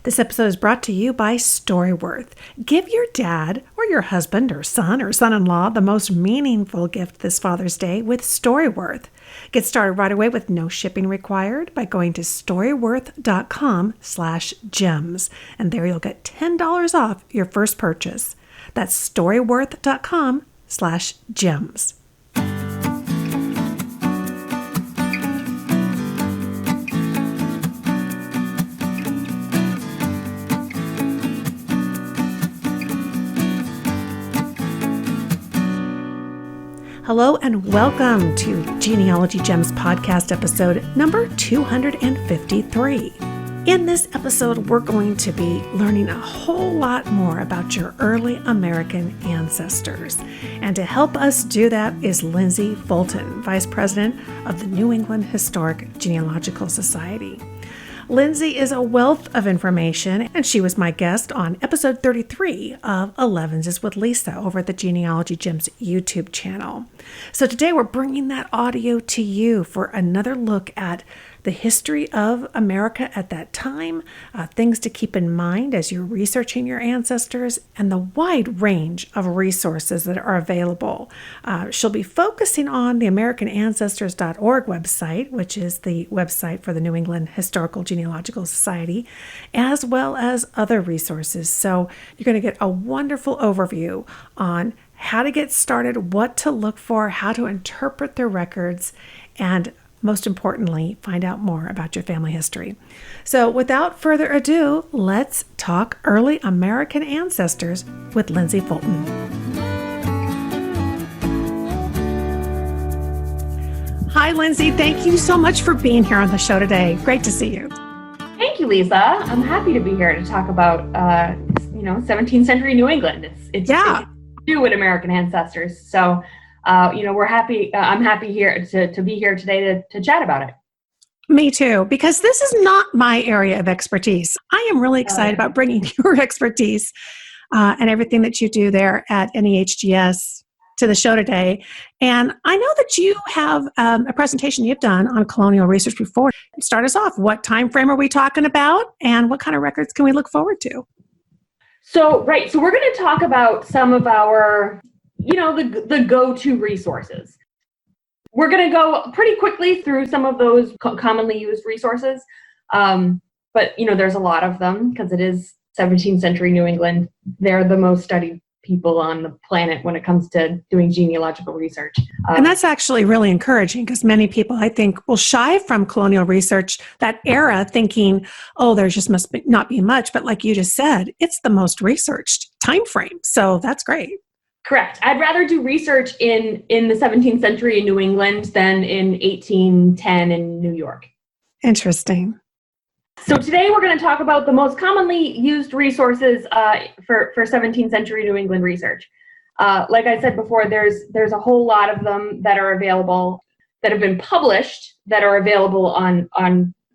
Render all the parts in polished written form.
This episode is brought to you by StoryWorth. Give your dad or your husband or son-in-law the most meaningful gift this Father's Day with StoryWorth. Get started right away with no shipping required by going to storyworth.com/gems. And there you'll get $10 off your first purchase. That's storyworth.com/gems. Hello and welcome to Genealogy Gems Podcast episode number 253. In this episode, we're going to be learning a whole lot more about your early American ancestors. And to help us do that is Lindsay Fulton, Vice President of the New England Historic Genealogical Society. Lindsay is a wealth of information, and she was my guest on episode 33 of 11s is with Lisa over at the Genealogy Gems YouTube channel. So today we're bringing that audio to you for another look at the history of America at that time, things to keep in mind as you're researching your ancestors, and the wide range of resources that are available. She'll be focusing on the AmericanAncestors.org website, which is the website for the New England Historical Genealogical Society, as well as other resources. So you're going to get a wonderful overview on how to get started, what to look for, how to interpret the records, and most importantly, find out more about your family history. So without further ado, let's talk early American ancestors with Lindsay Fulton. Hi, Lindsay. Thank you so much for being here on the show today. Great to see you. Thank you, Lisa. I'm happy to be here to talk about, 17th century New England. It's to do with American ancestors. So we're happy. I'm happy here to be here today to chat about it. Me too, because this is not my area of expertise. I am really excited about bringing your expertise and everything that you do there at NEHGS to the show today. And I know that you have a presentation you've done on colonial research before. Start us off. What time frame are we talking about, and what kind of records can we look forward to? So we're going to talk about some of our the go-to resources. We're going to go pretty quickly through some of those commonly used resources. But there's a lot of them because it is 17th century New England. They're the most studied people on the planet when it comes to doing genealogical research. And that's actually really encouraging because many people, I think, will shy from colonial research, that era, thinking, oh, there just not be much. But like you just said, it's the most researched time frame. So that's great. Correct. I'd rather do research in the 17th century in New England than in 1810 in New York. Interesting. So today we're going to talk about the most commonly used resources for 17th century New England research. Like I said before, there's a whole lot of them that are available, that have been published, that are available on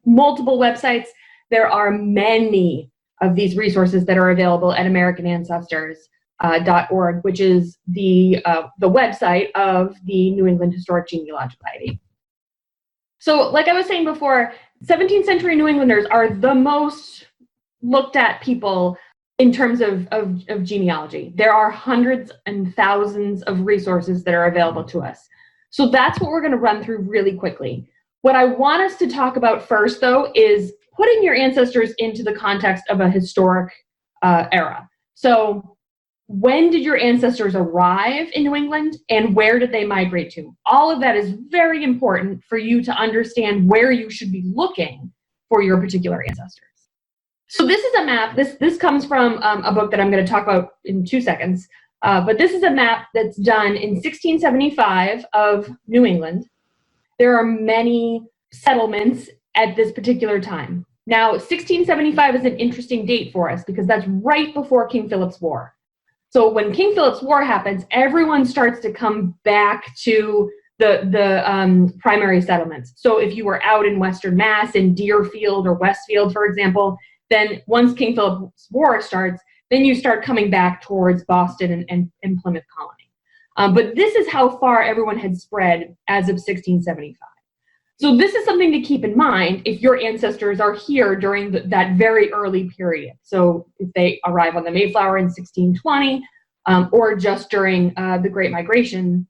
multiple websites. There are many of these resources that are available at AmericanAncestors.org, which is the website of the New England Historic Genealogical Society. So like I was saying before, 17th century New Englanders are the most looked at people in terms of genealogy. There are hundreds and thousands of resources that are available to us. So that's what we're going to run through really quickly. What I want us to talk about first, though, is putting your ancestors into the context of a historic era. So when did your ancestors arrive in New England and where did they migrate to? All of that is very important for you to understand where you should be looking for your particular ancestors. So this is a map. This comes from a book that I'm going to talk about in 2 seconds. But this is a map that's done in 1675 of New England. There are many settlements at this particular time. Now, 1675 is an interesting date for us because that's right before King Philip's War. So when King Philip's War happens, everyone starts to come back to the primary settlements. So if you were out in Western Mass, in Deerfield or Westfield, for example, then once King Philip's War starts, then you start coming back towards Boston and Plymouth Colony. But this is how far everyone had spread as of 1675. So this is something to keep in mind if your ancestors are here during that very early period. So if they arrive on the Mayflower in 1620, or just during the Great Migration,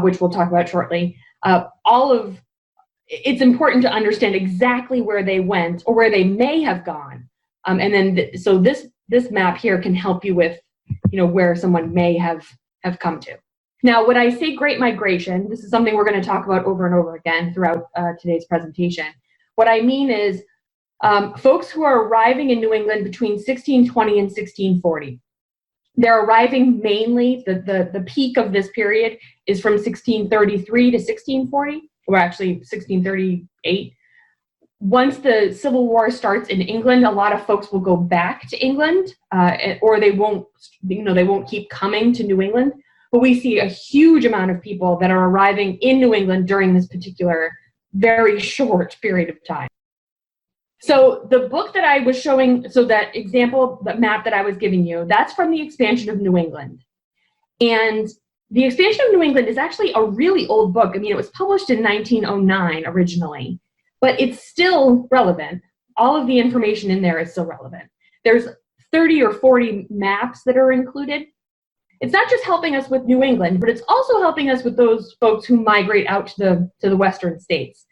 which we'll talk about shortly, it's important to understand exactly where they went or where they may have gone. And then, so this map here can help you with, where someone may have come to. Now, when I say Great Migration, this is something we're going to talk about over and over again throughout today's presentation. What I mean is folks who are arriving in New England between 1620 and 1640. They're arriving mainly, the peak of this period is from 1633 to 1640, or actually 1638. Once the Civil War starts in England, a lot of folks will go back to England, or they won't keep coming to New England. But we see a huge amount of people that are arriving in New England during this particular very short period of time. So the book that I was showing, so that example, that map that I was giving you, that's from the Expansion of New England. And the Expansion of New England is actually a really old book. I mean, it was published in 1909 originally, but it's still relevant. All of the information in there is still relevant. There's 30 or 40 maps that are included. It's not just helping us with New England, but it's also helping us with those folks who migrate out to the Western states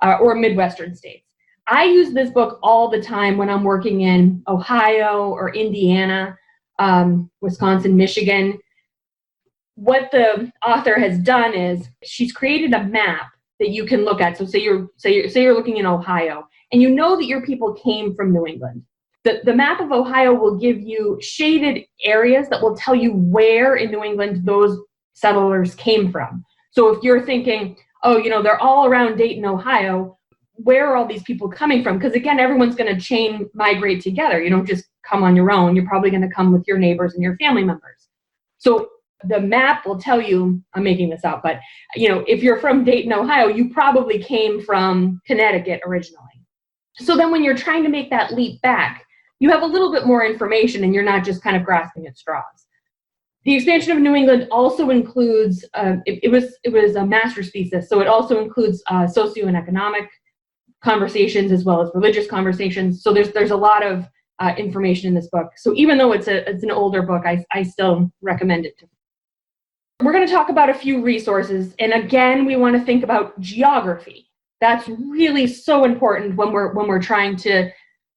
or Midwestern states. I use this book all the time when I'm working in Ohio or Indiana, Wisconsin, Michigan. What the author has done is she's created a map that you can look at. So say you're looking in Ohio, and you know that your people came from New England. The map of Ohio will give you shaded areas that will tell you where in New England those settlers came from. So if you're thinking, they're all around Dayton, Ohio, where are all these people coming from? Because again, everyone's going to chain migrate together. You don't just come on your own. You're probably going to come with your neighbors and your family members. So the map will tell you, I'm making this up, but if you're from Dayton, Ohio, you probably came from Connecticut originally. So then when you're trying to make that leap back, you have a little bit more information and you're not just kind of grasping at straws. The Expansion of New England also includes, it was a master's thesis, so it also includes socio and economic conversations as well as religious conversations. So there's a lot of information in this book. So even though it's an older book, I still recommend it. We're going to talk about a few resources, and again, we want to think about geography. That's really so important when we're trying to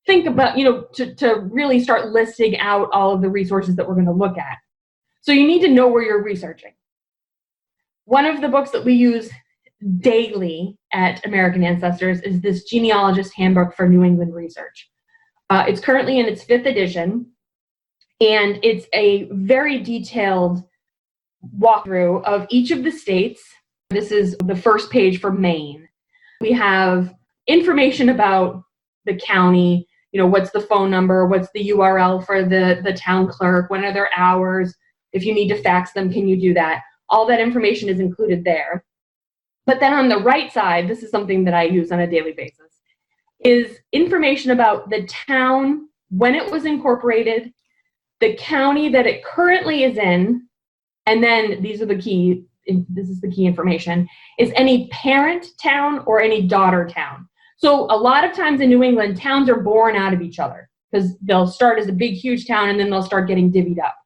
think about, to really start listing out all of the resources that we're going to look at. So you need to know where you're researching. One of the books that we use daily at American Ancestors is this Genealogist Handbook for New England Research. It's currently in its 5th edition, and it's a very detailed walkthrough of each of the states. This is the first page for Maine. We have information about the county, what's the phone number, what's the URL for the town clerk, when are their hours, if you need to fax them, can you do that? All that information is included there. But then on the right side, this is something that I use on a daily basis, is information about the town, when it was incorporated, the county that it currently is in, and then this is the key information, is any parent town or any daughter town. So a lot of times in New England, towns are born out of each other because they'll start as a big, huge town and then they'll start getting divvied up.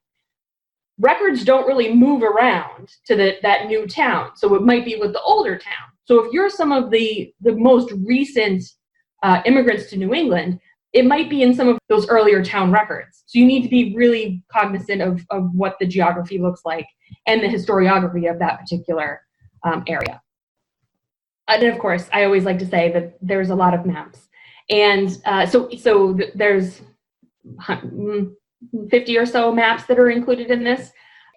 Records don't really move around to that new town. So it might be with the older town. So if you're some of the most recent immigrants to New England, it might be in some of those earlier town records. So you need to be really cognizant of what the geography looks like and the historiography of that particular area. And of course, I always like to say that there's a lot of maps. And so there's 50 or so maps that are included in this.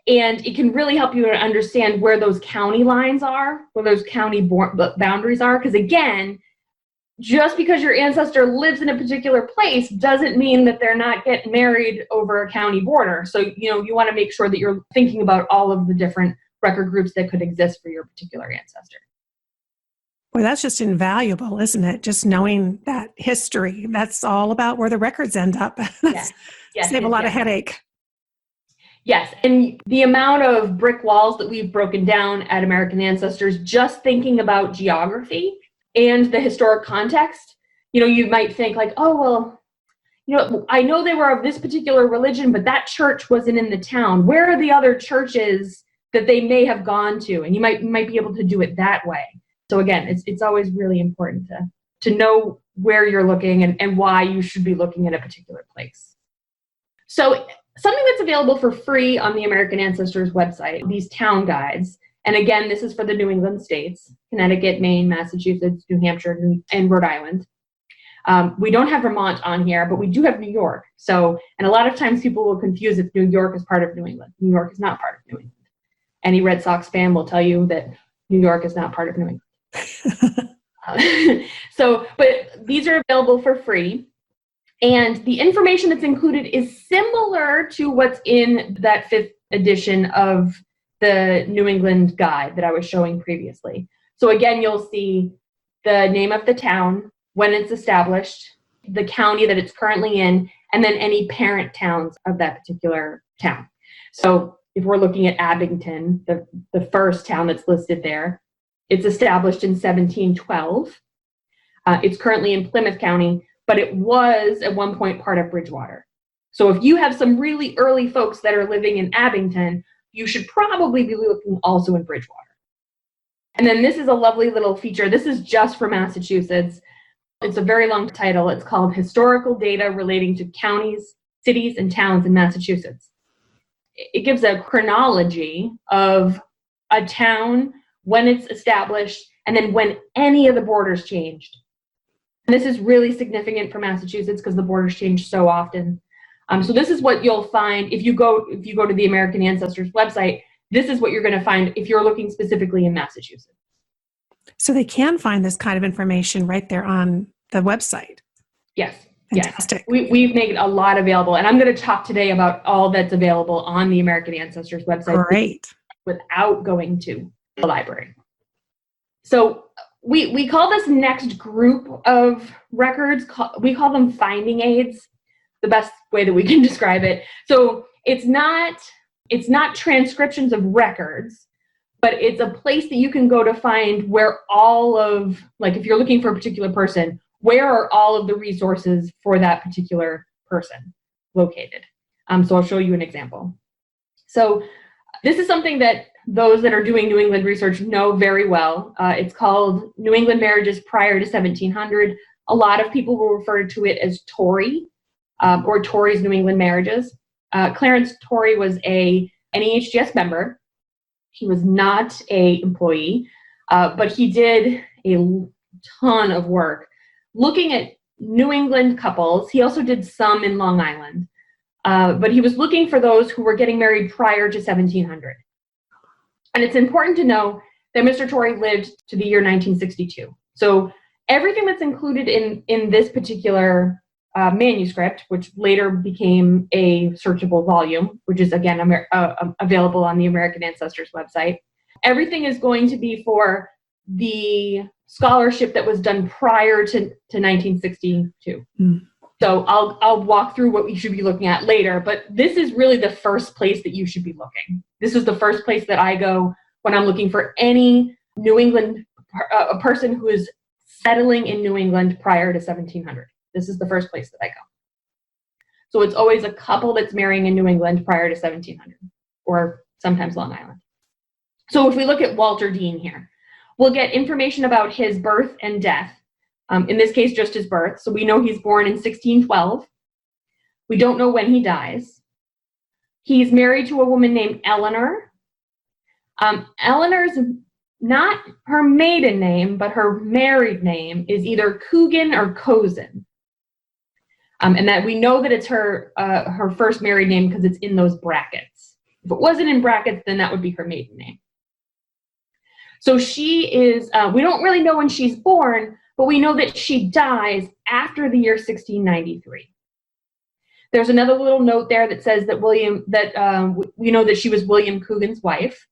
And it can really help you to understand where those county lines are, where those county boundaries are. Because again, just because your ancestor lives in a particular place doesn't mean that they're not getting married over a county border. So, you want to make sure that you're thinking about all of the different record groups that could exist for your particular ancestor. Well, that's just invaluable, isn't it? Just knowing that history. That's all about where the records end up. Yes. Save a lot of headache. Yes, and the amount of brick walls that we've broken down at American Ancestors, just thinking about geography, and the historic context. You might think like, oh, well, I know they were of this particular religion, but that church wasn't in the town. Where are the other churches that they may have gone to? And you might be able to do it that way. So again, it's always really important to know where you're looking and why you should be looking at a particular place. So something that's available for free on the American Ancestors website, these town guides. And again, this is for the New England states, Connecticut, Maine, Massachusetts, New Hampshire, and Rhode Island. We don't have Vermont on here, but we do have New York. And a lot of times people will confuse if New York is part of New England. New York is not part of New England. Any Red Sox fan will tell you that New York is not part of New England. But these are available for free. And the information that's included is similar to what's in that 5th edition of the New England guide that I was showing previously. So again, you'll see the name of the town, when it's established, the county that it's currently in, and then any parent towns of that particular town. So if we're looking at Abington, the first town that's listed there, it's established in 1712. It's currently in Plymouth County, but it was at one point part of Bridgewater. So if you have some really early folks that are living in Abington, you should probably be looking also in Bridgewater. And then this is a lovely little feature. This is just for Massachusetts. It's a very long title. It's called Historical Data Relating to Counties, Cities, and Towns in Massachusetts. It gives a chronology of a town, when it's established, and then when any of the borders changed. And this is really significant for Massachusetts because the borders change so often. So this is what you'll find if you go to the American Ancestors website. This is what you're going to find if you're looking specifically in Massachusetts. So they can find this kind of information right there on the website. Yes. Fantastic. Yes. We've made a lot available, and I'm going to talk today about all that's available on the American Ancestors website. Great. Without going to the library. So we call this next group of records, we call them finding aids, the best way that we can describe it. So it's not transcriptions of records, but it's a place that you can go to find where all of, like if you're looking for a particular person, where are all of the resources for that particular person located? So I'll show you an example. So this is something that those that are doing New England research know very well. It's called New England Marriages Prior to 1700. A lot of people will refer to it as Torrey, or Torrey's New England Marriages. Clarence Torrey was a NEHGS member. He was not an employee, but he did a ton of work looking at New England couples. He also did some in Long Island, but he was looking for those who were getting married prior to 1700. And it's important to know that Mr. Torrey lived to the year 1962. So everything that's included in this particular manuscript, which later became a searchable volume, which is again available on the American Ancestors website, everything is going to be for the scholarship that was done prior to 1962. Mm. So I'll walk through what we should be looking at later, but this is really the first place that you should be looking. This is the first place that I go when I'm looking for any New England, a person who is settling in New England prior to 1700. This is the first place that I go. So it's always a couple that's marrying in New England prior to 1700, or sometimes Long Island. So if we look at Walter Dean here, we'll get information about his birth and death. In this case, just his birth. So we know he's born in 1612. We don't know when he dies. He's married to a woman named Eleanor. Eleanor's not her maiden name, but her married name is either Coogan or Cozen. And that we know that it's her first married name because it's in those brackets. If it wasn't in brackets, then that would be her maiden name. So she is, we don't really know when she's born, but we know that she dies after the year 1693. There's another little note there that says that we know that she was William Coogan's wife.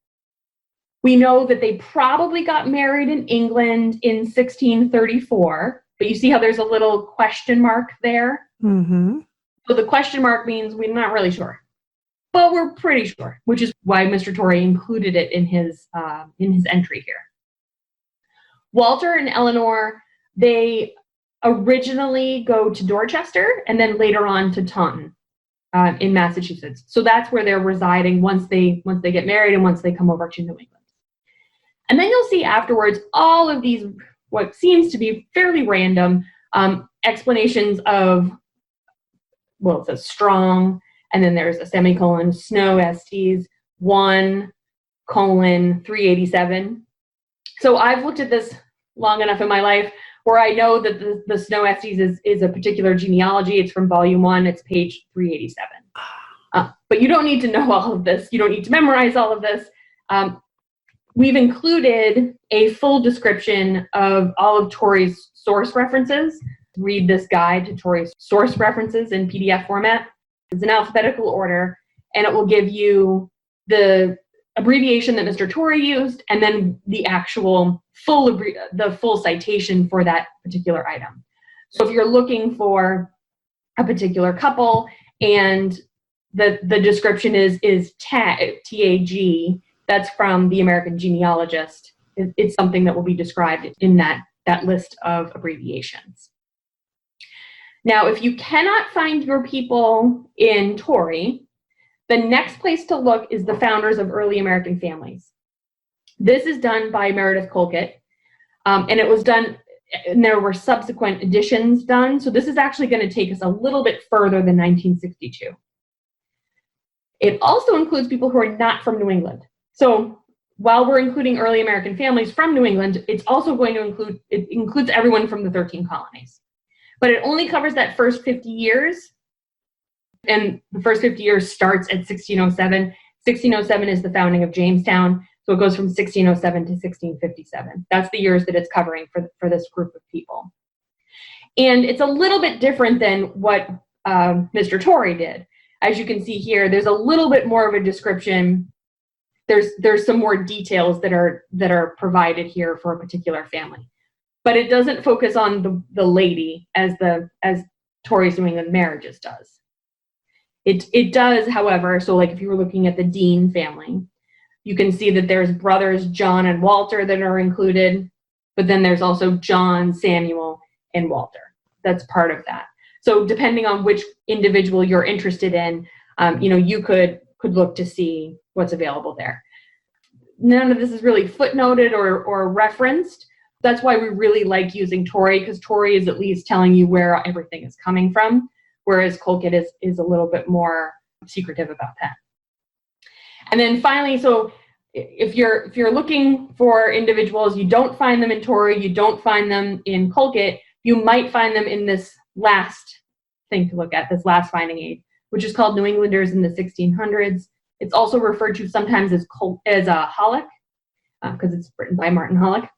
We know that they probably got married in England in 1634, but you see how there's a little question mark there? Mm-hmm. So the question mark means we're not really sure, but we're pretty sure, which is why Mr. Torrey included it in his entry here. Walter and Eleanor, they originally go to Dorchester and then later on to Taunton in Massachusetts. So that's where they're residing once they get married and once they come over to New England. And then you'll see afterwards all of these, what seems to be fairly random explanations of, well, it says strong, and then there's a semicolon, Snow Estes, 1:387. So I've looked at this long enough in my life where I know that the Snow Estes is a particular genealogy. It's from volume 1, it's page 387. But you don't need to know all of this. You don't need to memorize all of this. We've included a full description of all of Tori's source references. Read this guide to Tori's source references in PDF format. It's in alphabetical order, and it will give you the abbreviation that Mr. Tori used, and then the actual full citation for that particular item. So if you're looking for a particular couple and the description is TAG, that's from the American Genealogist. It's something that will be described in that list of abbreviations. Now, if you cannot find your people in Tori, the next place to look is the Founders of Early American Families. This is done by Meredith Colquitt, and it was done, and there were subsequent editions done. So this is actually going to take us a little bit further than 1962. It also includes people who are not from New England. So while we're including early American families from New England, it's also going to includes everyone from the 13 colonies. But it only covers that first 50 years. And the first 50 years starts at 1607. 1607 is the founding of Jamestown. So it goes from 1607 to 1657. That's the years that it's covering for this group of people. And it's a little bit different than what Mr. Tori did. As you can see here, there's a little bit more of a description. There's some more details that are provided here for a particular family. But it doesn't focus on the lady as Tori's New England Marriages does. It does, however, so like if you were looking at the Dean family, you can see that there's brothers John and Walter that are included, but then there's also John, Samuel, and Walter. That's part of that. So depending on which individual you're interested in, you could look to see what's available there. None of this is really footnoted or referenced. That's why we really like using Tori, because Tori is at least telling you where everything is coming from, whereas Colquitt is a little bit more secretive about that. And then finally, so if you're looking for individuals, you don't find them in Tori, you don't find them in Colquitt, you might find them in this last thing to look at, this last finding aid, which is called New Englanders in the 1600s. It's also referred to sometimes as Hollick, because it's written by Martin Hollick.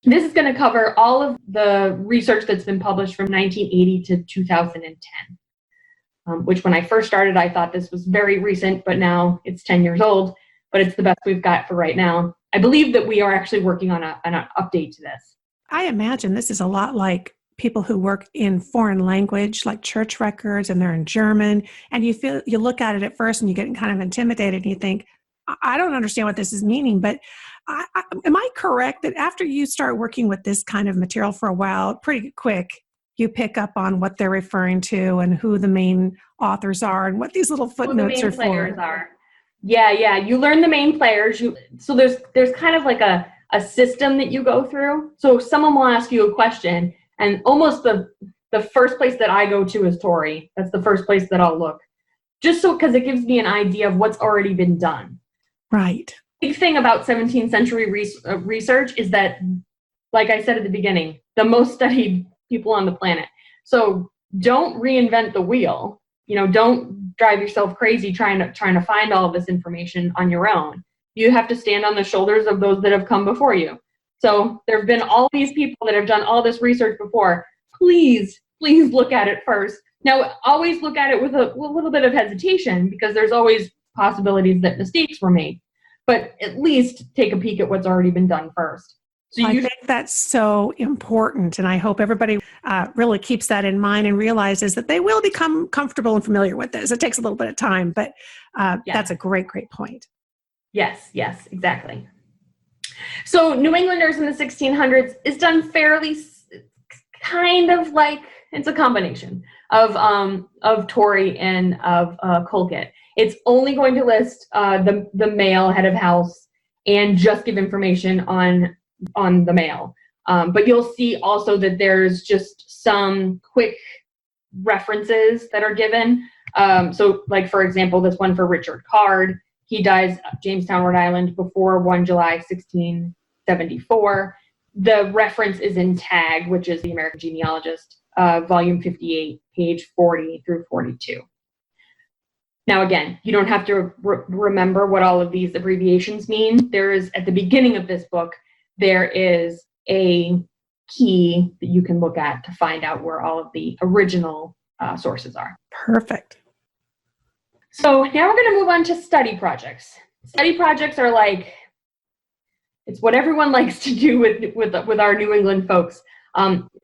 This is going to cover all of the research that's been published from 1980 to 2010, which when I first started, I thought this was very recent, but now it's 10 years old, but it's the best we've got for right now. I believe that we are actually working on an update to this. I imagine this is a lot like people who work in foreign language, like church records, and they're in German, and you look at it at first and you get kind of intimidated and you think, I don't understand what this is meaning, but am I correct that after you start working with this kind of material for a while, pretty quick, you pick up on what they're referring to and who the main authors are and what these little footnotes are for? Yeah. You learn the main players. So there's kind of like a system that you go through. So someone will ask you a question, and almost the first place that I go to is Tori. That's the first place that I'll look, just so because it gives me an idea of what's already been done. Right. Big thing about 17th century research is that, like I said at the beginning, the most studied people on the planet. So don't reinvent the wheel. Don't drive yourself crazy trying to find all of this information on your own. You have to stand on the shoulders of those that have come before you. So there have been all these people that have done all this research before. Please look at it first. Now, always look at it with a little bit of hesitation, because there's always possibilities that mistakes were made. But at least take a peek at what's already been done first. So I think that's so important, and I hope everybody really keeps that in mind and realizes that they will become comfortable and familiar with this. It takes a little bit of time, but that's a great point. Yes, exactly. So New Englanders in the 1600s is done fairly kind of like, it's a combination of Tory and of Colquitt. It's only going to list the male head of house and just give information on the male. But you'll see also that there's just some quick references that are given. So like, for example, this one for Richard Card. He dies Jamestown, Rhode Island before 1 July 1674. The reference is in TAG, which is the American Genealogist, volume 58, page 40 through 42. Now, again, you don't have to remember what all of these abbreviations mean. There is, at the beginning of this book, there is a key that you can look at to find out where all of the original sources are. Perfect. So now we're going to move on to study projects. Study projects are like, it's what everyone likes to do with our New England folks.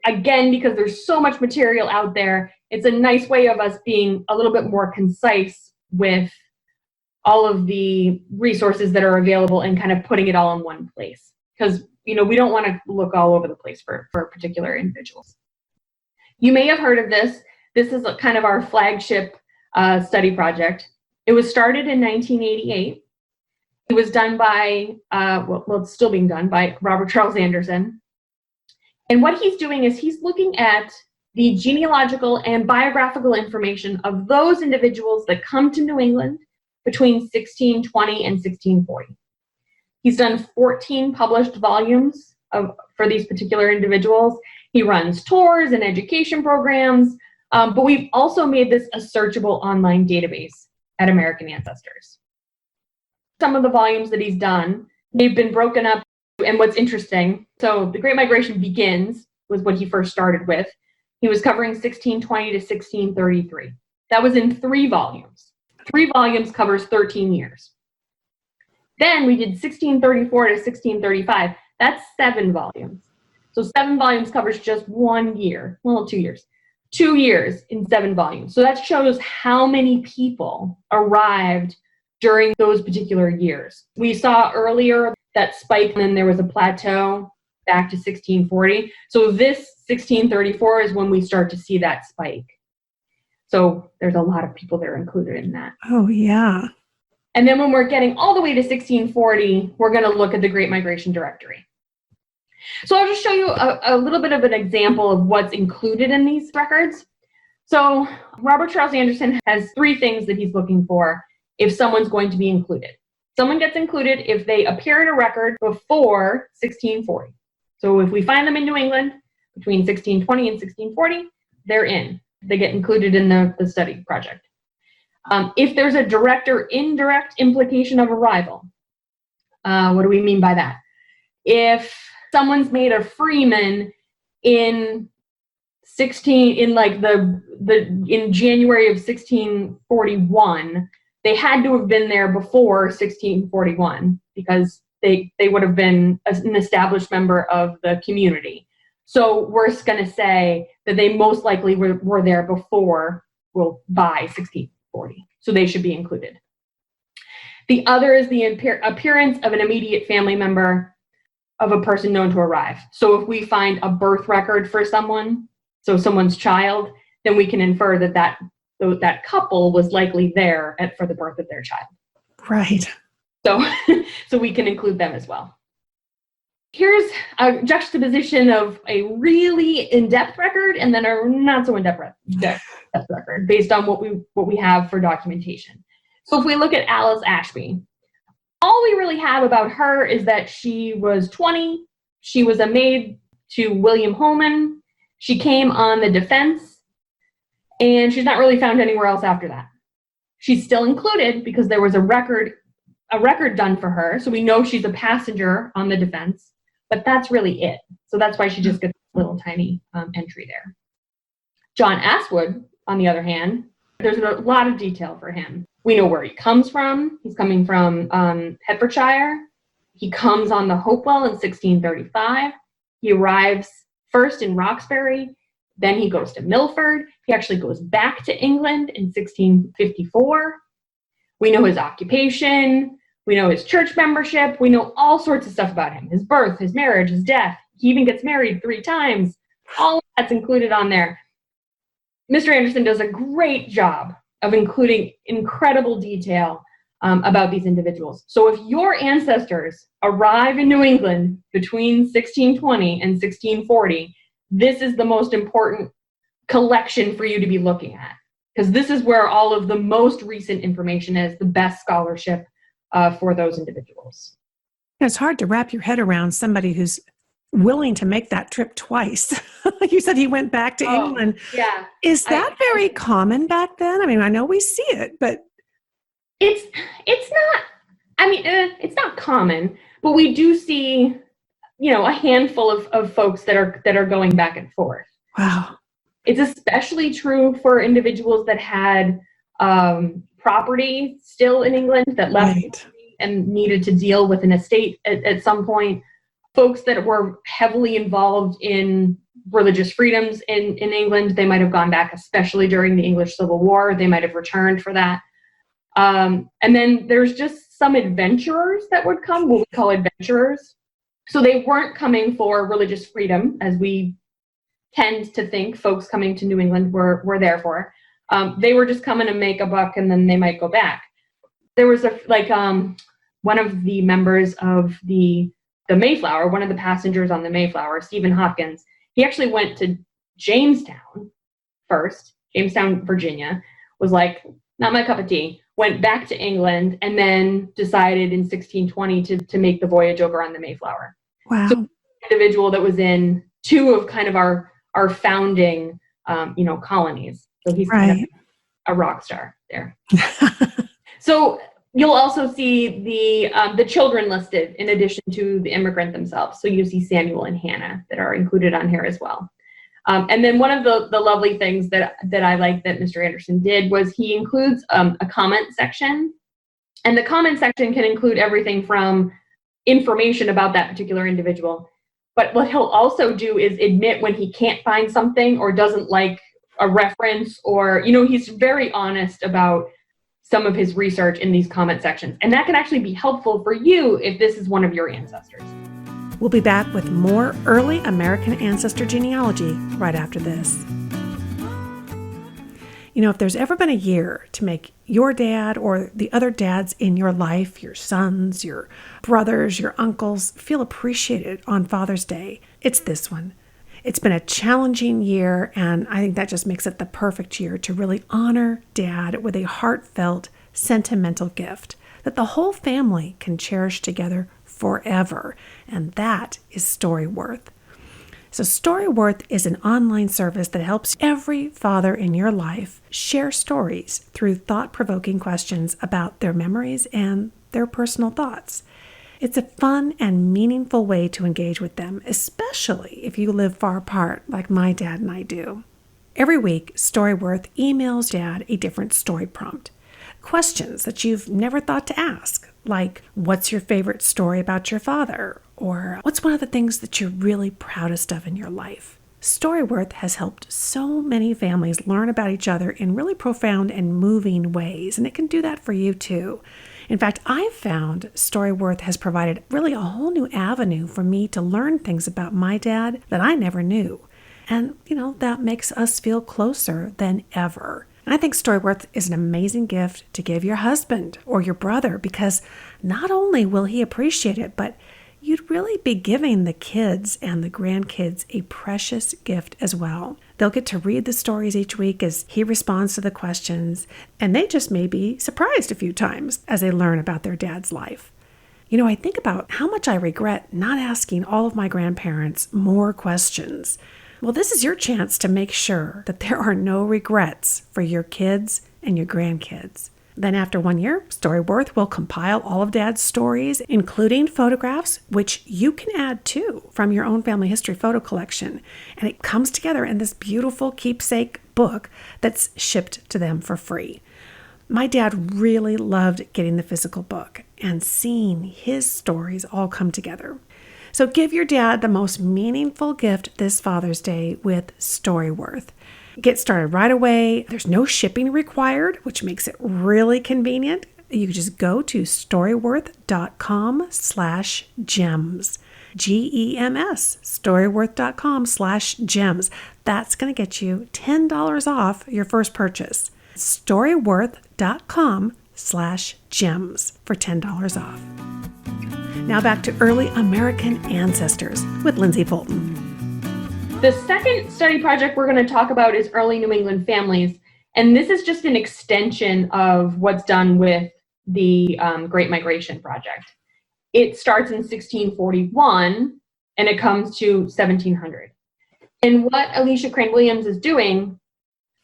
Again, because there's so much material out there, it's a nice way of us being a little bit more concise with all of the resources that are available and kind of putting it all in one place. Because, we don't want to look all over the place for particular individuals. You may have heard of this. This is kind of our flagship study project. It was started in 1988. It was done by, it's still being done by Robert Charles Anderson. And what he's doing is he's looking at the genealogical and biographical information of those individuals that come to New England between 1620 and 1640. He's done 14 published volumes for these particular individuals. He runs tours and education programs, but we've also made this a searchable online database at American Ancestors. Some of the volumes that he's done, they've been broken up. And what's interesting, so the Great Migration Begins was what he first started with. He was covering 1620 to 1633. That was in 3 volumes. 3 volumes covers 13 years. Then we did 1634 to 1635. That's 7 volumes. So 7 volumes covers just 1 year. Well, 2 years. 2 years in 7 volumes. So that shows how many people arrived during those particular years. We saw earlier that spike, and then there was a plateau back to 1640. So this 1634 is when we start to see that spike. So there's a lot of people that are included in that. Oh, yeah. And then when we're getting all the way to 1640, we're going to look at the Great Migration Directory. So I'll just show you a little bit of an example of what's included in these records. So Robert Charles Anderson has 3 things that he's looking for if someone's going to be included. Someone gets included if they appear in a record before 1640. So if we find them in New England between 1620 and 1640, they're in. They get included in the study project. If there's a direct or indirect implication of arrival, what do we mean by that? If someone's made a freeman in January of 1641, they had to have been there before 1641 because they would have been an established member of the community. So we're going to say that they most likely were there before, by 1640. So they should be included. The other is the appearance of an immediate family member of a person known to arrive. So if we find a birth record for someone, so someone's child, then we can infer that couple was likely there for the birth of their child. Right. So we can include them as well. Here's a juxtaposition of a really in-depth record and then a not so in-depth record based on what we have for documentation. So if we look at Alice Ashby, all we really have about her is that she was 20. She was a maid to William Holman. She came on the Defense, and she's not really found anywhere else after that. She's still included because there was a record done for her, so we know she's a passenger on the Defense, but that's really it. So that's why she just gets a little tiny entry there. John Aswood, on the other hand, there's a lot of detail for him. We know where he comes from. He's coming from Hertfordshire. He comes on the Hopewell in 1635. He arrives first in Roxbury, then he goes to Milford. He actually goes back to England in 1654. We know his occupation. We know his church membership. We know all sorts of stuff about him, his birth, his marriage, his death. He even gets married 3 times. All of that's included on there. Mr. Anderson does a great job of including incredible detail about these individuals. So if your ancestors arrive in New England between 1620 and 1640, this is the most important collection for you to be looking at, because this is where all of the most recent information is, the best scholarship for those individuals. It's hard to wrap your head around somebody who's willing to make that trip twice. You said he went back to England. Yeah. Is that very common back then? I mean, I know we see it, but it's not, it's not common, but we do see, a handful of folks that are going back and forth. Wow. It's especially true for individuals that had property still in England that left and needed to deal with an estate at some point. Folks that were heavily involved in religious freedoms in England, they might have gone back, especially during the English Civil War. They might have returned for that. And then there's just some adventurers that would come, what we call adventurers. So they weren't coming for religious freedom, as we tend to think folks coming to New England were there for. They were just coming to make a buck, and then they might go back. There was one of the members of the Mayflower, one of the passengers on the Mayflower, Stephen Hopkins, he actually went to Jamestown first, Jamestown, Virginia, was like, not my cup of tea, went back to England, and then decided in 1620 to make the voyage over on the Mayflower. Wow. So individual that was in 2 of kind of our founding, colonies. So he's kind of a rock star there. So you'll also see the children listed in addition to the immigrant themselves. So you see Samuel and Hannah that are included on here as well. And then one of the lovely things that I like that Mr. Anderson did was he includes a comment section. And the comment section can include everything from information about that particular individual. But what he'll also do is admit when he can't find something or doesn't like a reference, or, he's very honest about some of his research in these comment sections. And that can actually be helpful for you if this is one of your ancestors. We'll be back with more early American ancestor genealogy right after this. If there's ever been a year to make your dad or the other dads in your life, your sons, your brothers, your uncles, feel appreciated on Father's Day, it's this one. It's been a challenging year, and I think that just makes it the perfect year to really honor Dad with a heartfelt, sentimental gift that the whole family can cherish together forever, and that is StoryWorth. So StoryWorth is an online service that helps every father in your life share stories through thought-provoking questions about their memories and their personal thoughts. It's a fun and meaningful way to engage with them, especially if you live far apart like my dad and I do. Every week, StoryWorth emails Dad a different story prompt. Questions that you've never thought to ask, like, what's your favorite story about your father? Or what's one of the things that you're really proudest of in your life? StoryWorth has helped so many families learn about each other in really profound and moving ways, and it can do that for you too. In fact, I've found StoryWorth has provided really a whole new avenue for me to learn things about my dad that I never knew. And, that makes us feel closer than ever. And I think StoryWorth is an amazing gift to give your husband or your brother, because not only will he appreciate it, but you'd really be giving the kids and the grandkids a precious gift as well. They'll get to read the stories each week as he responds to the questions, and they just may be surprised a few times as they learn about their dad's life. I think about how much I regret not asking all of my grandparents more questions. Well, this is your chance to make sure that there are no regrets for your kids and your grandkids. Then after 1 year, StoryWorth will compile all of Dad's stories, including photographs, which you can add too from your own family history photo collection. And it comes together in this beautiful keepsake book that's shipped to them for free. My dad really loved getting the physical book and seeing his stories all come together. So give your dad the most meaningful gift this Father's Day with StoryWorth. Get started right away. There's no shipping required, which makes it really convenient. You can just go to storyworth.com/gems. GEMS, storyworth.com/gems. That's going to get you $10 off your first purchase. Storyworth.com/gems for $10 off. Now back to early American ancestors with Lindsay Fulton. The second study project we're going to talk about is early New England families. And this is just an extension of what's done with the Great Migration Project. It starts in 1641 and it comes to 1700. And what Alicia Crane Williams is doing,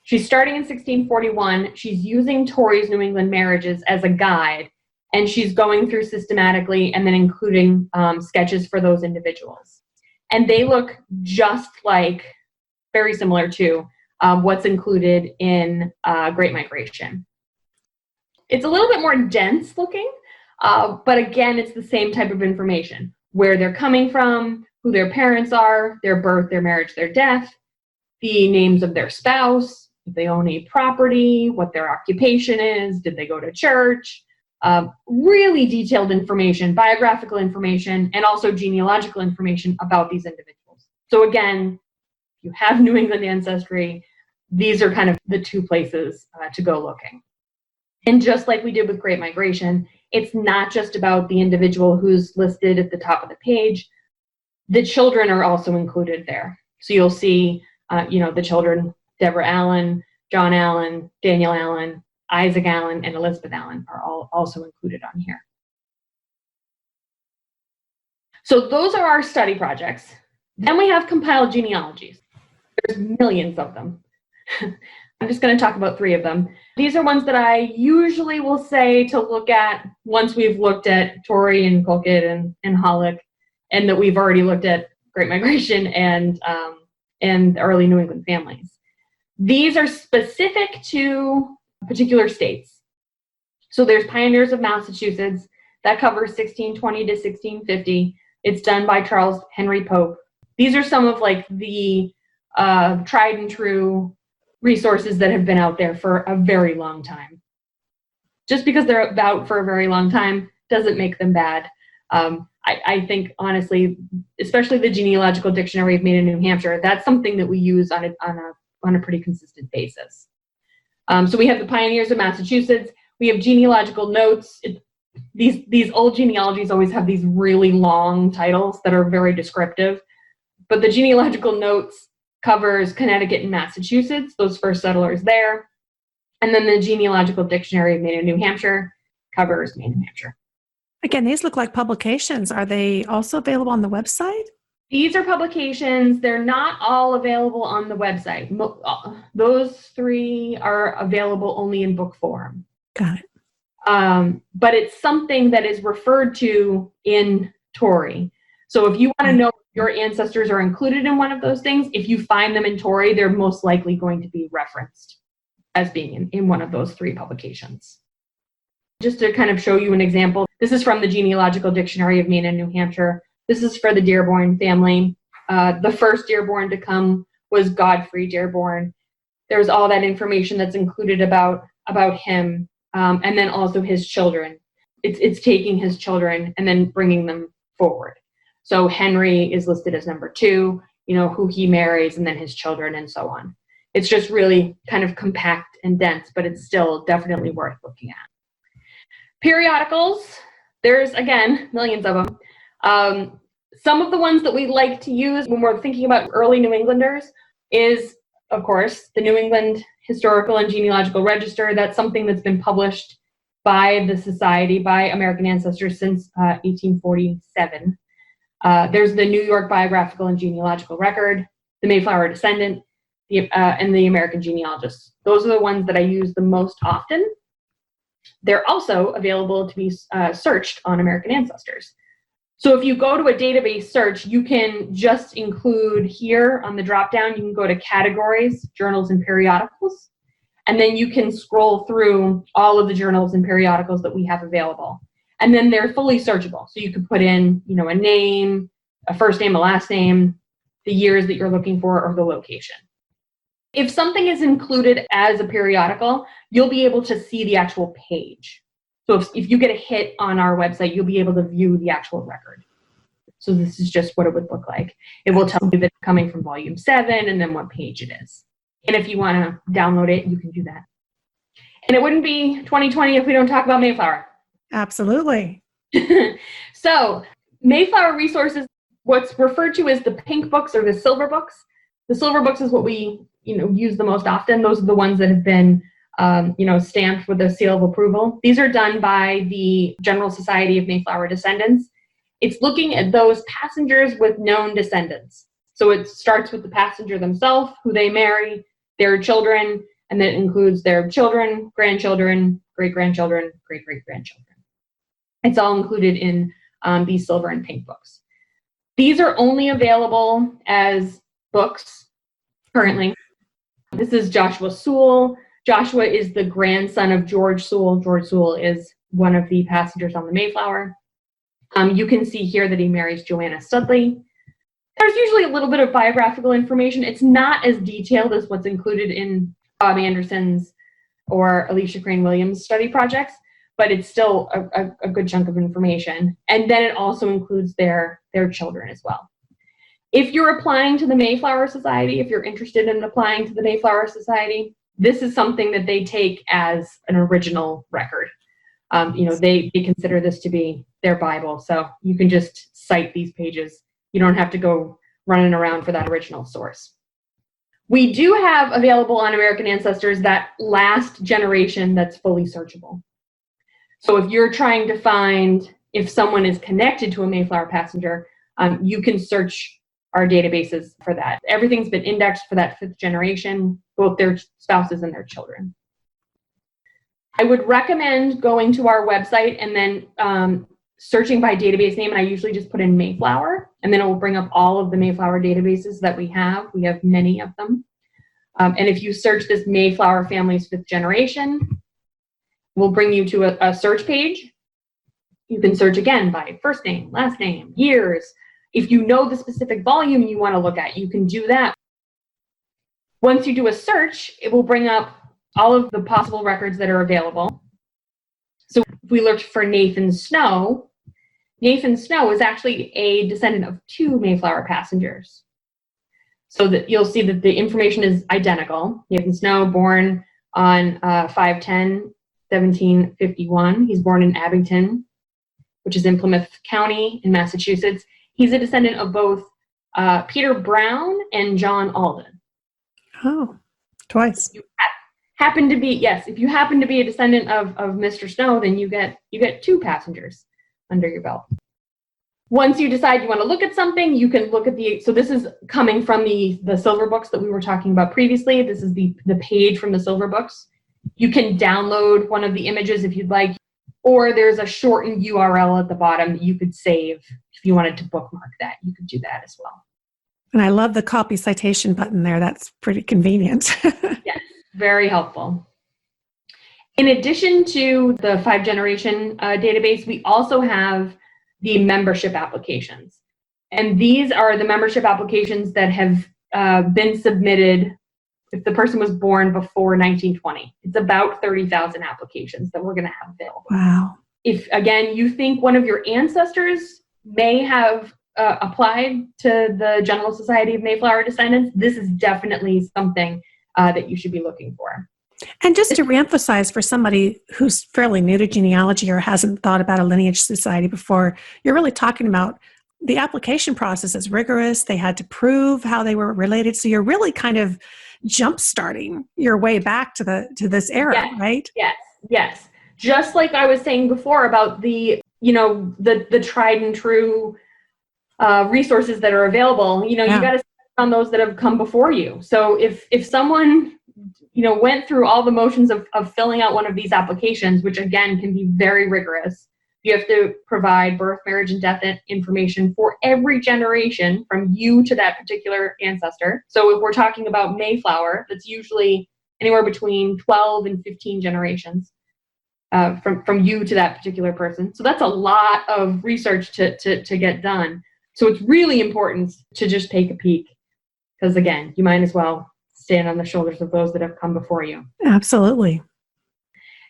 she's starting in 1641. She's using Torrey's New England marriages as a guide, and she's going through systematically and then including sketches for those individuals. And they look just like, very similar to what's included in Great Migration. It's a little bit more dense looking, but again, it's the same type of information: where they're coming from, who their parents are, their birth, their marriage, their death, the names of their spouse, if they own a property, what their occupation is, did they go to church, really detailed information, biographical information, and also genealogical information about these individuals. So again, if you have New England ancestry, these are kind of the two places to go looking. And just like we did with Great Migration, it's not just about the individual who's listed at the top of the page. The children are also included there. So you'll see, the children, Deborah Allen, John Allen, Daniel Allen, Isaac Allen, and Elizabeth Allen are all also included on here. So those are our study projects. Then we have compiled genealogies. There's millions of them. I'm just going to talk about 3 of them. These are ones that I usually will say to look at once we've looked at Torrey and Colquitt and Hollick, and that we've already looked at Great Migration and early New England families. These are specific to particular states. So there's Pioneers of Massachusetts that covers 1620 to 1650. It's done by Charles Henry Pope. These are some of the tried and true resources that have been out there for a very long time. Just because they're out for a very long time doesn't make them bad. I think, honestly, especially the Genealogical Dictionary of Maine and New Hampshire, that's something that we use on a pretty consistent basis. So we have the Pioneers of Massachusetts. We have genealogical notes. These old genealogies always have these really long titles that are very descriptive. But the genealogical notes covers Connecticut and Massachusetts, those first settlers there. And then the Genealogical Dictionary of Maine and New Hampshire covers Maine and New Hampshire. Again, these look like publications. Are they also available on the website? These are publications. They're not all available on the website. Those 3 are available only in book form. Got it. But it's something that is referred to in Torrey. So if you want to know if your ancestors are included in one of those things, if you find them in Torrey, they're most likely going to be referenced as being in one of those 3 publications. Just to kind of show you an example, this is from the Genealogical Dictionary of Maine and New Hampshire. This is for the Dearborn family. The first Dearborn to come was Godfrey Dearborn. There's all that information that's included about him, and then also his children. It's taking his children and then bringing them forward. So Henry is listed as number 2, who he marries, and then his children, and so on. It's just really kind of compact and dense, but it's still definitely worth looking at. Periodicals, there's, again, millions of them. Some of the ones that we like to use when we're thinking about early New Englanders is, of course, the New England Historical and Genealogical Register. That's something that's been published by the Society, by American Ancestors, since 1847. There's the New York Biographical and Genealogical Record, the Mayflower Descendant, and the American Genealogist. Those are the ones that I use the most often. They're also available to be searched on American Ancestors. So if you go to a database search, you can just include here on the drop-down, you can go to categories, journals and periodicals, and then you can scroll through all of the journals and periodicals that we have available. And then they're fully searchable. So you could put in, a name, a first name, a last name, the years that you're looking for, or the location. If something is included as a periodical, you'll be able to see the actual page. So if you get a hit on our website, you'll be able to view the actual record. So this is just what it would look like. It will tell you that it's coming from volume 7 and then what page it is. And if you want to download it, you can do that. And it wouldn't be 2020 if we don't talk about Mayflower. Absolutely. So Mayflower resources, what's referred to as the pink books or the silver books. The silver books is what we use the most often. Those are the ones that have been stamped with a seal of approval. These are done by the General Society of Mayflower Descendants. It's looking at those passengers with known descendants. So it starts with the passenger themselves, who they marry, their children, and then it includes their children, grandchildren, great-grandchildren, great-great-grandchildren. It's all included in these silver and pink books. These are only available as books currently. This is Joshua Sewell. Joshua is the grandson of George Sewell. George Sewell is one of the passengers on the Mayflower. You can see here that he marries Joanna Studley. There's usually a little bit of biographical information. It's not as detailed as what's included in Bob Anderson's or Alicia Crane Williams' study projects, but it's still a good chunk of information. And then it also includes their children as well. If you're applying to the Mayflower Society, if you're interested in applying to the Mayflower Society, this is something that they take as an original record. They consider this to be their Bible. So you can just cite these pages. You don't have to go running around for that original source. We do have available on American Ancestors that last generation that's fully searchable. So if you're trying to find if someone is connected to a Mayflower passenger, you can search our databases for that. Everything's been indexed for that 5th generation, both their spouses and their children. I would recommend going to our website and then searching by database name, and I usually just put in Mayflower, and then it will bring up all of the Mayflower databases that we have. We have many of them. And if you search this Mayflower family's 5th generation, we'll bring you to a search page. You can search again by first name, last name, years. If you know the specific volume you want to look at, you can do that. Once you do a search, it will bring up all of the possible records that are available. So if we looked for Nathan Snow is actually a descendant of 2 Mayflower passengers. So that you'll see that the information is identical. Nathan Snow, born on 5/10/1751. He's born in Abington, which is in Plymouth County in Massachusetts. He's a descendant of both Peter Brown and John Alden. Oh, twice. If you happen to be a descendant of Mr. Snow, then you get 2 passengers under your belt. Once you decide you want to look at something, you can look at so this is coming from the silver books that we were talking about previously. This is the page from the silver books. You can download one of the images if you'd like, or there's a shortened URL at the bottom that you could save if you wanted to bookmark that. You could do that as well. And I love the copy citation button there. That's pretty convenient. Yes, very helpful. In addition to the 5-generation database, we also have the membership applications. And these are the membership applications that have been submitted if the person was born before 1920. It's about 30,000 applications that we're going to have available. Wow. If, again, you think one of your ancestors may have applied to the General Society of Mayflower Descendants, this is definitely something that you should be looking for. And just to reemphasize for somebody who's fairly new to genealogy or hasn't thought about a lineage society before, you're really talking about the application process is rigorous. They had to prove how they were related. So you're really kind of jump-starting your way back to this era, yes, right? Yes. Just like I was saying before about the tried and true resources that are available, you got to stick on those that have come before you. So if someone went through all the motions of filling out one of these applications, which again can be very rigorous, you have to provide birth, marriage, and death information for every generation from you to that particular ancestor. So if we're talking about Mayflower, that's usually anywhere between 12 and 15 generations from you to that particular person. So that's a lot of research to get done. So it's really important to just take a peek because, again, you might as well stand on the shoulders of those that have come before you. Absolutely.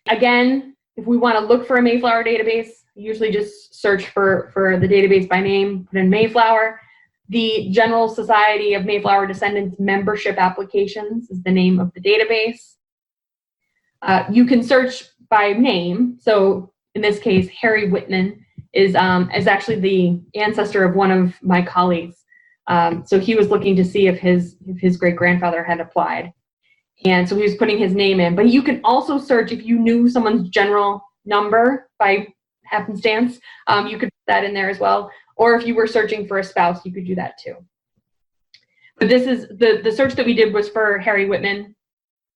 Again, if we want to look for a Mayflower database, usually just search for the database by name, put in Mayflower. The General Society of Mayflower Descendants Membership Applications is the name of the database. You can search by name. So in this case, Harry Whitman is actually the ancestor of one of my colleagues. So he was looking to see if his great-grandfather had applied. And so he was putting his name in. But you can also search if you knew someone's general number by happenstance. You could put that in there as well. Or if you were searching for a spouse, you could do that too. But this is the search that we did was for Harry Whitman.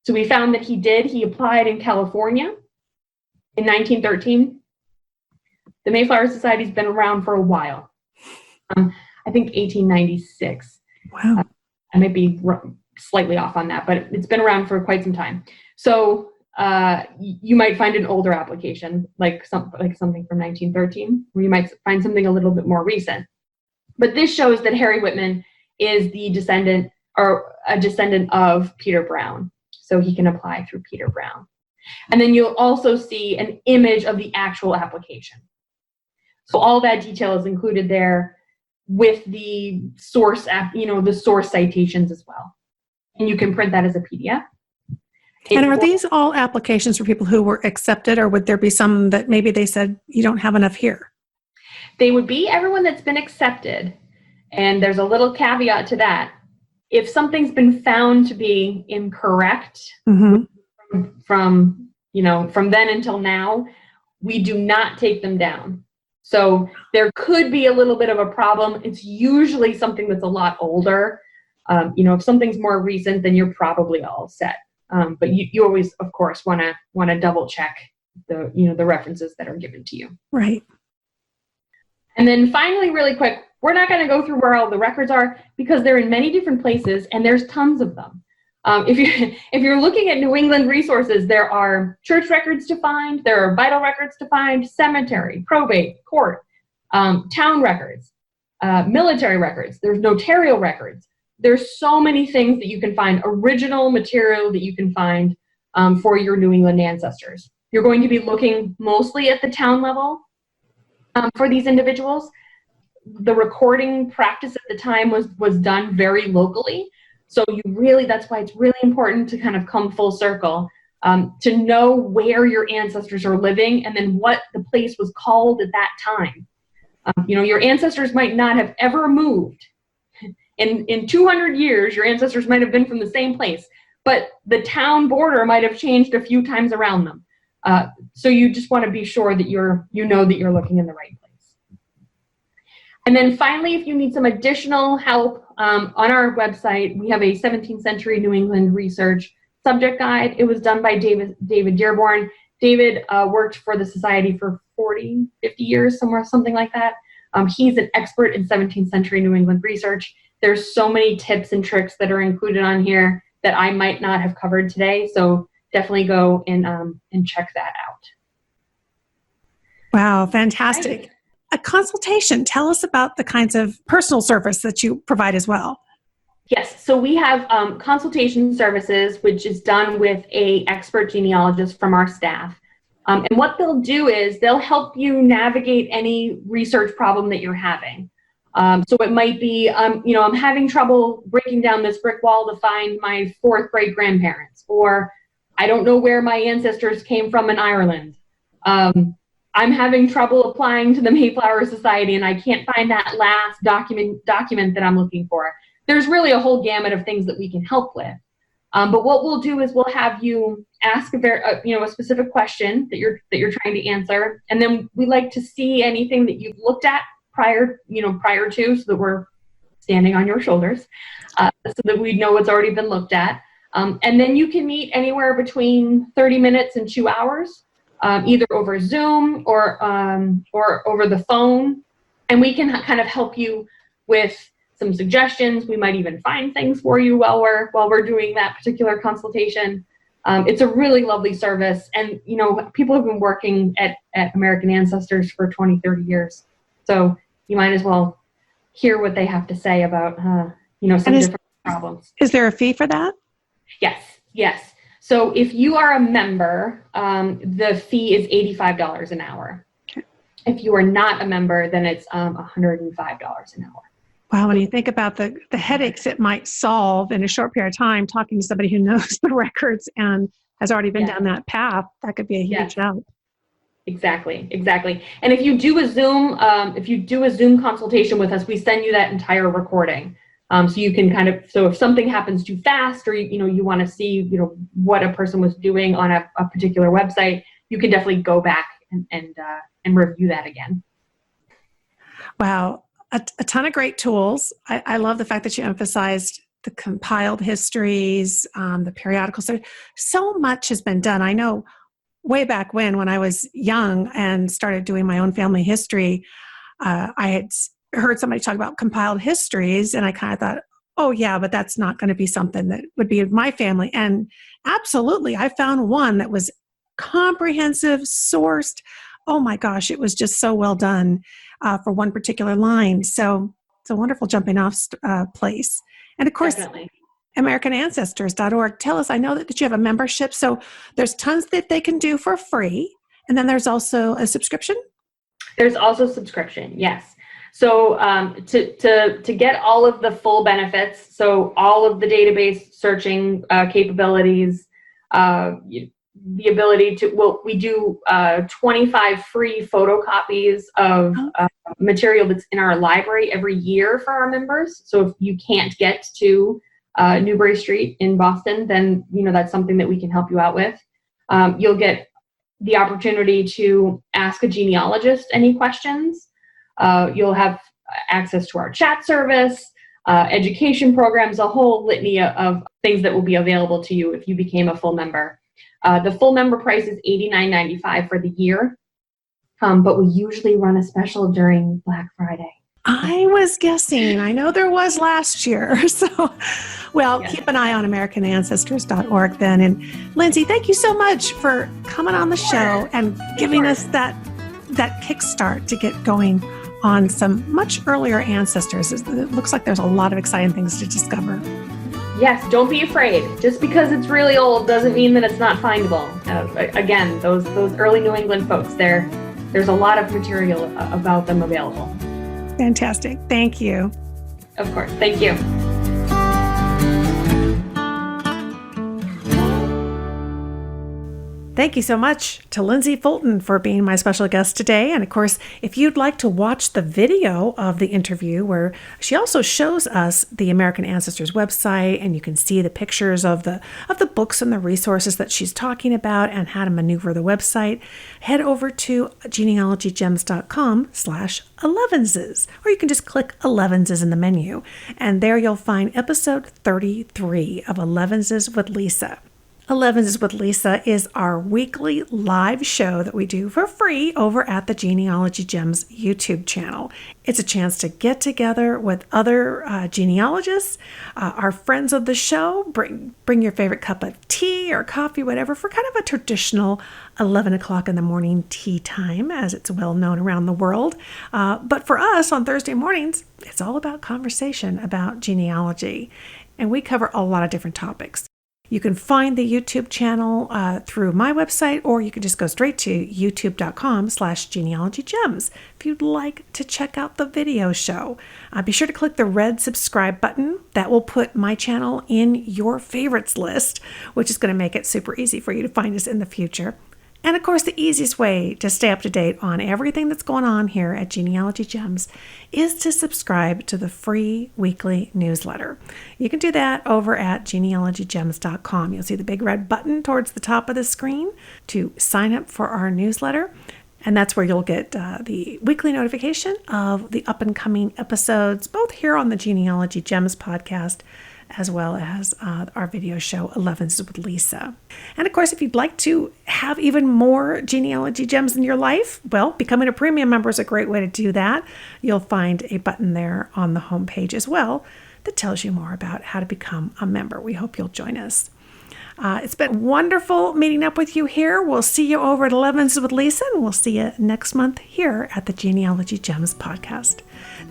So we found that he applied in California in 1913. The Mayflower Society's been around for a while. I think 1896. Wow. I might be slightly off on that, but it's been around for quite some time. So you might find an older application, like something from 1913, or you might find something a little bit more recent. But this shows that Harry Whitman is the descendant or a descendant of Peter Brown. So he can apply through Peter Brown. And then you'll also see an image of the actual application. So all that detail is included there with the source the source citations as well. And you can print that as a PDF. And are these all applications for people who were accepted, or would there be some that maybe they said you don't have enough here? They would be everyone that's been accepted. And there's a little caveat to that. If something's been found to be incorrect from then until now, we do not take them down. So there could be a little bit of a problem. It's usually something that's a lot older. If something's more recent, then you're probably all set. But you always, of course, want to double check the references that are given to you. Right. And then finally, really quick, we're not going to go through where all the records are because they're in many different places and there's tons of them. If you're looking at New England resources, there are church records to find, there are vital records to find, cemetery, probate, court, town records, military records, there's notarial records. There's so many things that you can find, original material that you can find for your New England ancestors. You're going to be looking mostly at the town level for these individuals. The recording practice at the time was done very locally. So that's why it's really important to kind of come full circle, to know where your ancestors are living and then what the place was called at that time. Your ancestors might not have ever moved. In 200 years, your ancestors might have been from the same place, but the town border might have changed a few times around them. So you just want to be sure that you're looking in the right place. And then finally, if you need some additional help, on our website, we have a 17th century New England research subject guide. It was done by David Dearborn. David worked for the Society for 40, 50 years, something like that. He's an expert in 17th century New England research. There's so many tips and tricks that are included on here that I might not have covered today. So definitely go and check that out. Wow, fantastic. Right. A consultation. Tell us about the kinds of personal service that you provide as well. Yes, so we have Consultation Services, which is done with an expert genealogist from our staff. And what they'll do is they'll help you navigate any research problem that you're having. So it might be, I'm having trouble breaking down this brick wall to find my fourth great grandparents, or I don't know where my ancestors came from in Ireland. I'm having trouble applying to the Mayflower Society and I can't find that last document that I'm looking for. There's really a whole gamut of things that we can help with. But what we'll do is we'll have you ask a specific question that you're trying to answer, and then we like to see anything that you've looked at prior to, so that we're standing on your shoulders, so that we know it's already been looked at. And then you can meet anywhere between 30 minutes and 2 hours, either over Zoom or over the phone, and we can kind of help you with some suggestions. We might even find things for you while we're doing that particular consultation. It's a really lovely service, and people have been working at American Ancestors for 20, 30 years, so you might as well hear what they have to say about some different problems. Is there a fee for that? Yes. So if you are a member, the fee is $85 an hour. Okay. If you are not a member, then it's $105 an hour. Wow, when you think about the headaches it might solve in a short period of time, talking to somebody who knows the records and has already been down that path, that could be a huge help. Exactly. And if you do a Zoom, consultation with us, we send you that entire recording. So you can so if something happens too fast, or you want to see what a person was doing on a particular website, you can definitely go back and review that again. Wow. A ton of great tools. I love the fact that you emphasized the compiled histories, the periodical study. So much has been done. I know way back when I was young and started doing my own family history, I had heard somebody talk about compiled histories, and I kind of thought, oh yeah, but that's not going to be something that would be in my family. And absolutely, I found one that was comprehensive, sourced. Oh my gosh, it was just so well done for one particular line. So it's a wonderful jumping off place. And of course, definitely. AmericanAncestors.org. Tell us, I know that you have a membership, so there's tons that they can do for free. And then there's also a subscription? There's also subscription, yes. So to get all of the full benefits, so all of the database searching capabilities, the ability to, we do 25 free photocopies of material that's in our library every year for our members. So if you can't get to Newbury Street in Boston, then that's something that we can help you out with. You'll get the opportunity to ask a genealogist any questions. You'll have access to our chat service, education programs, a whole litany of things that will be available to you if you became a full member. The full member price is $89.95 for the year, but we usually run a special during Black Friday. I was guessing. I know there was last year. So, keep an eye on AmericanAncestors.org then. And Lindsay, thank you so much for coming on the show and giving us that kickstart to get going on some much earlier ancestors. It looks like there's a lot of exciting things to discover. Yes, don't be afraid. Just because it's really old doesn't mean that it's not findable. Again, those early New England folks, there's a lot of material about them available. Fantastic. Thank you. Of course. Thank you. Thank you so much to Lindsay Fulton for being my special guest today. And of course, if you'd like to watch the video of the interview where she also shows us the American Ancestors website, and you can see the pictures of the books and the resources that she's talking about and how to maneuver the website, head over to genealogygems.com/11s, or you can just click 11s in the menu. And there you'll find episode 33 of 11s with Lisa. 11s with Lisa is our weekly live show that we do for free over at the Genealogy Gems YouTube channel. It's a chance to get together with other genealogists, our friends of the show. Bring your favorite cup of tea or coffee, whatever, for kind of a traditional 11 o'clock in the morning tea time, as it's well known around the world. But for us on Thursday mornings, it's all about conversation about genealogy. And we cover a lot of different topics. You can find the YouTube channel through my website, or you can just go straight to youtube.com/genealogygems if you'd like to check out the video show. Be sure to click the red subscribe button. That will put my channel in your favorites list, which is going to make it super easy for you to find us in the future. And of course, the easiest way to stay up to date on everything that's going on here at Genealogy Gems is to subscribe to the free weekly newsletter. You can do that over at genealogygems.com. You'll see the big red button towards the top of the screen to sign up for our newsletter. And that's where you'll get the weekly notification of the up and coming episodes, both here on the Genealogy Gems podcast, as well as our video show 11s with Lisa. And of course, if you'd like to have even more genealogy gems in your life, becoming a premium member is a great way to do that. You'll find a button there on the homepage as well that tells you more about how to become a member. We hope you'll join us. It's been wonderful meeting up with you here. We'll see you over at 11s with Lisa, and we'll see you next month here at the Genealogy Gems podcast.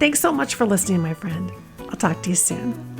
Thanks so much for listening, my friend. I'll talk to you soon.